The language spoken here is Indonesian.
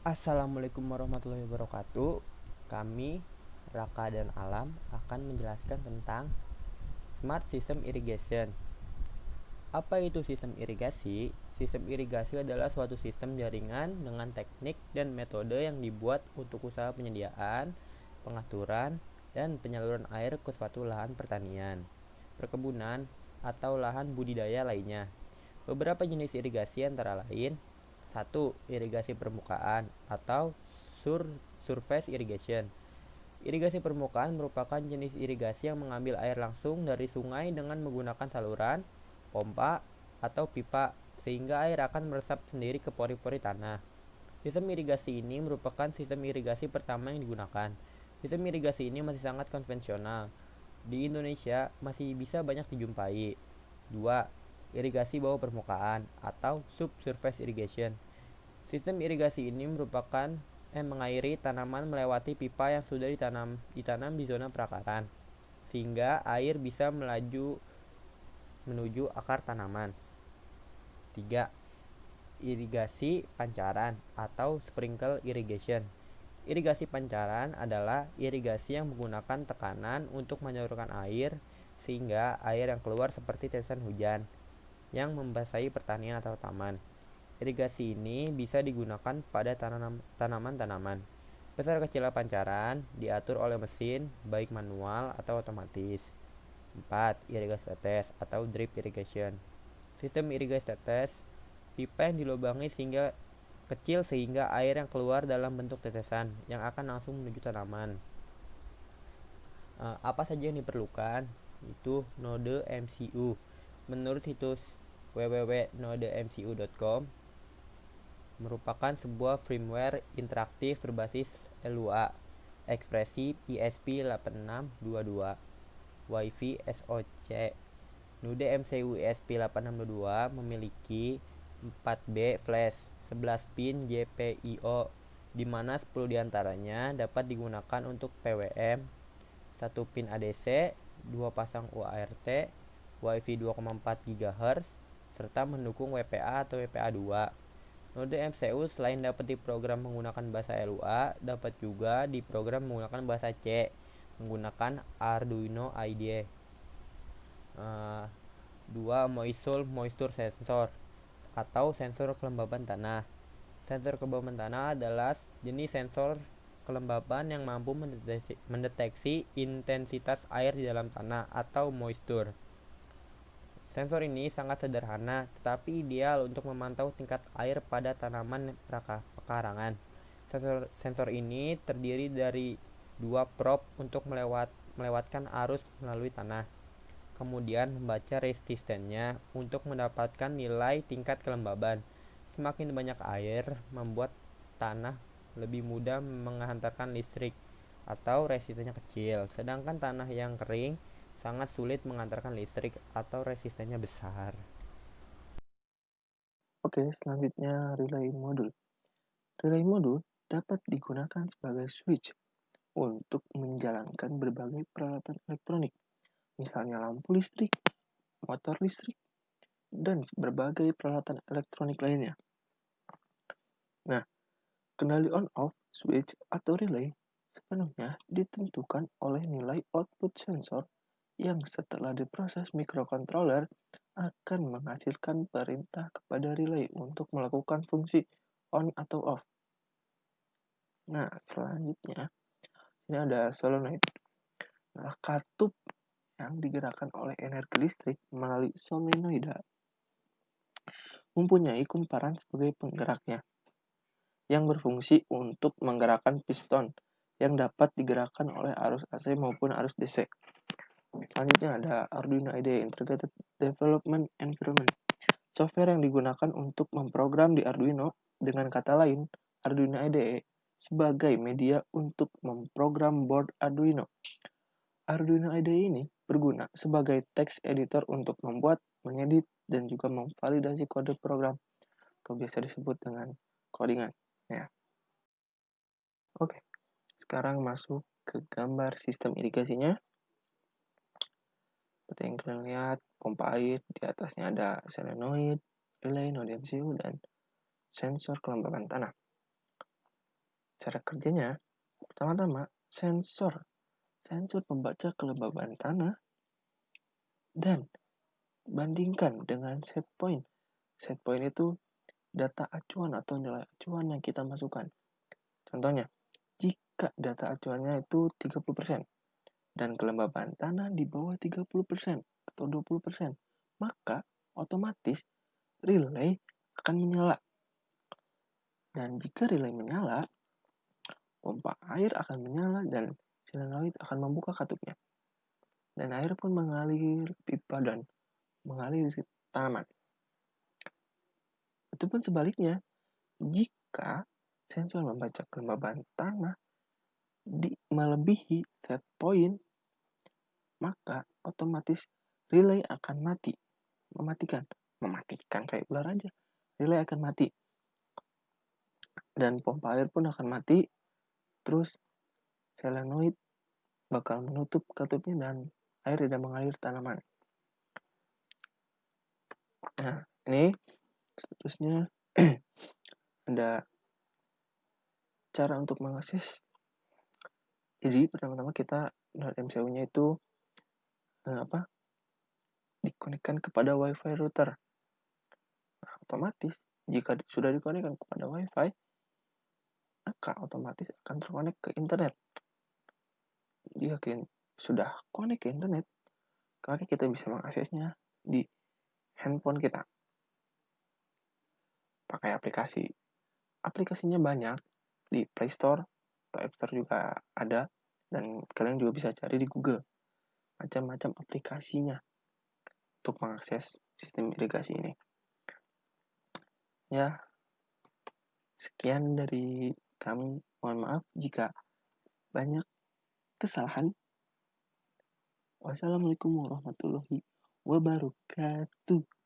Assalamualaikum warahmatullahi wabarakatuh. Kami, Raka dan Alam, akan menjelaskan tentang Smart System Irrigation. Apa itu sistem irigasi? Sistem irigasi adalah suatu sistem jaringan dengan teknik dan metode yang dibuat untuk usaha penyediaan, pengaturan, dan penyaluran air ke suatu lahan pertanian, perkebunan, atau lahan budidaya lainnya. Beberapa jenis irigasi antara lain: satu, irigasi permukaan atau surface irrigation. Irigasi permukaan merupakan jenis irigasi yang mengambil air langsung dari sungai dengan menggunakan saluran, pompa, atau pipa, sehingga air akan meresap sendiri ke pori-pori tanah. Sistem irigasi ini merupakan sistem irigasi pertama yang digunakan. Sistem irigasi ini masih sangat konvensional. Di Indonesia masih bisa banyak dijumpai. 2. Irigasi bawah permukaan atau subsurface irrigation. Sistem irigasi ini merupakan mengairi tanaman melewati pipa yang sudah ditanam di zona perakaran, sehingga air bisa melaju menuju akar tanaman. 3. Irigasi pancaran atau sprinkle irrigation. Irigasi pancaran adalah irigasi yang menggunakan tekanan untuk menyalurkan air sehingga air yang keluar seperti tetesan hujan yang membasahi pertanian atau taman. Irigasi ini bisa digunakan pada tanaman-tanaman. Besar kecilnya pancaran diatur oleh mesin, baik manual atau otomatis. 4. Irigasi tetes atau drip irrigation. Sistem irigasi tetes, pipa yang dilubangi sehingga kecil sehingga air yang keluar dalam bentuk tetesan yang akan langsung menuju tanaman. Apa saja yang diperlukan? Itu node MCU. Menurut situs www.nodemcu.com, merupakan sebuah firmware interaktif berbasis LUA, ekspresi PSP8622, Wi-Fi SoC. Node MCU ESP8622 memiliki 4B flash, 11 pin GPIO, di mana 10 diantaranya dapat digunakan untuk PWM, 1 pin ADC, 2 pasang UART, Wi-Fi 2,4 GHz, serta mendukung WPA atau WPA2. Node MCU selain dapat diprogram menggunakan bahasa LUA, dapat juga diprogram menggunakan bahasa C menggunakan Arduino IDE. 2. Moisture sensor atau sensor kelembaban tanah. Sensor kelembaban tanah adalah jenis sensor kelembaban yang mampu mendeteksi intensitas air di dalam tanah atau moisture. Sensor ini sangat sederhana tetapi ideal untuk memantau tingkat air pada tanaman pekarangan. Sensor ini terdiri dari 2 probe untuk melewatkan arus melalui tanah, kemudian membaca resistennya untuk mendapatkan nilai tingkat kelembaban. Semakin banyak air membuat tanah lebih mudah menghantarkan listrik atau resistennya kecil, sedangkan tanah yang kering sangat sulit mengantarkan listrik atau resistennya besar. Oke, selanjutnya relay modul. Relay modul dapat digunakan sebagai switch untuk menjalankan berbagai peralatan elektronik, misalnya lampu listrik, motor listrik, dan berbagai peralatan elektronik lainnya. Nah, kendali on-off switch atau relay sepenuhnya ditentukan oleh nilai output sensor yang setelah diproses microcontroller akan menghasilkan perintah kepada relay untuk melakukan fungsi on atau off. Nah, selanjutnya ini ada solenoid. Nah, katup yang digerakkan oleh energi listrik melalui solenoida mempunyai kumparan sebagai penggeraknya yang berfungsi untuk menggerakkan piston yang dapat digerakkan oleh arus AC maupun arus DC. Selanjutnya ada Arduino IDE Integrated Development Environment. Software yang digunakan untuk memprogram di Arduino, dengan kata lain, Arduino IDE sebagai media untuk memprogram board Arduino. Arduino IDE ini berguna sebagai text editor untuk membuat, mengedit, dan juga memvalidasi kode program atau biasa disebut dengan codingan. Ya. Oke, sekarang masuk ke gambar sistem irigasinya. Seperti yang kalian lihat, pompa air, di atasnya ada solenoid, relay, node MCU, dan sensor kelembaban tanah. Cara kerjanya, pertama-tama sensor membaca kelembaban tanah dan bandingkan dengan set point. Set point itu data acuan atau nilai acuan yang kita masukkan. Contohnya, jika data acuannya itu 30% dan kelembaban tanah di bawah 30% atau 20%, maka otomatis relay akan menyala. Dan jika relay menyala, pompa air akan menyala dan solenoid akan membuka katupnya. Dan air pun mengalir pipa dan mengalir di tanaman. Itu pun sebaliknya, jika sensor membaca kelembaban tanah melebihi set point, maka otomatis relay akan mematikan kayak ular aja. Relay akan mati dan pompa air pun akan mati. Terus solenoid bakal menutup katupnya dan air tidak mengalir tanaman. Nah, ini seterusnya ada cara untuk mengakses. Jadi pertama-tama kita MCU-nya itu dikonekkan kepada WiFi router. Nah, otomatis jika sudah dikonekkan kepada WiFi, maka otomatis akan terkonek ke internet. Jika sudah konek ke internet, maka kita bisa mengaksesnya di handphone kita. Pakai aplikasi. Aplikasinya banyak di Play Store atau App Store juga ada, dan kalian juga bisa cari di Google. Macam-macam aplikasinya untuk mengakses sistem irigasi ini. Ya, sekian dari kami. Mohon maaf jika banyak kesalahan. Wassalamualaikum warahmatullahi wabarakatuh.